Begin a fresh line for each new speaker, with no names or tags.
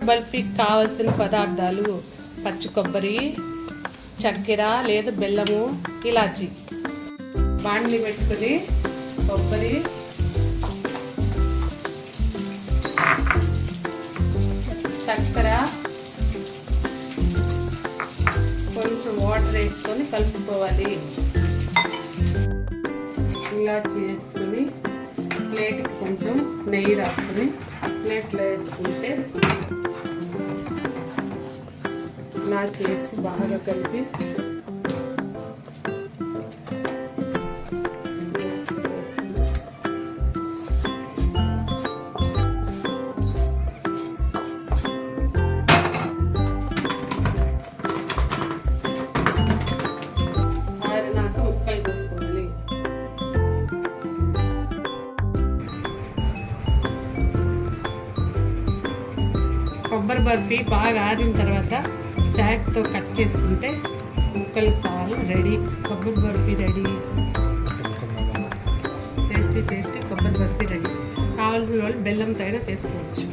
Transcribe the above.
బర్ఫీకి కావాల్సిన పదార్థాలు పచ్చి కొబ్బరి, చక్కెర లేదా బెల్లము, ఇలాచి. బాండ్లీ పెట్టుకొని కొబ్బరి, చక్కెర, కొంచెం వాటర్ వేసుకొని కలుపుకోవాలి. ఇలాచి వేసుకొని ప్లేట్కి కొంచెం నెయ్యి రాసుకొని ప్లేట్లో వేసుకుంటే ఇలా చేసి బాగా కలిపి ఆరినాక ముక్కలు కోసుకోవాలి. కొబ్బరి బర్ఫీ బాగా ఆరిన తర్వాత చాక్తో కట్ చేసుకుంటే ముక్కలు కావాలి. రెడీ, కొబ్బరి బర్ఫీ రెడీ. టేస్టీ కొబ్బరి బర్ఫీ రెడీ. కావాల్సిన వాళ్ళు బెల్లంతో అయినా చేసుకోవచ్చు.